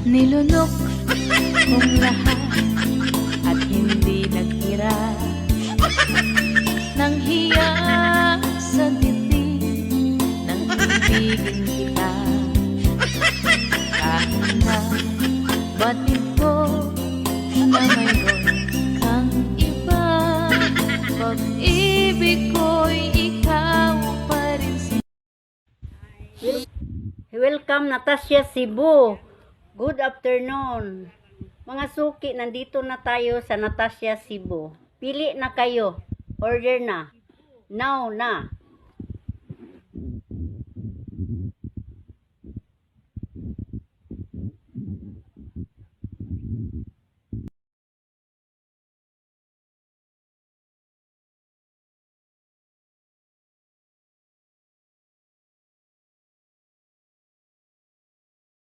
Nilunok kong lahat at hindi nagtira ng hiya sa titig ng ibigin kita. Kahit na batid ko na mayroon kang iba, pag-ibig ko'y ikaw pa rin. Welcome Natasha Cebu. Good afternoon. Mga suki, nandito na tayo sa Natasha Cebu. Pili na kayo. Order na. Now na.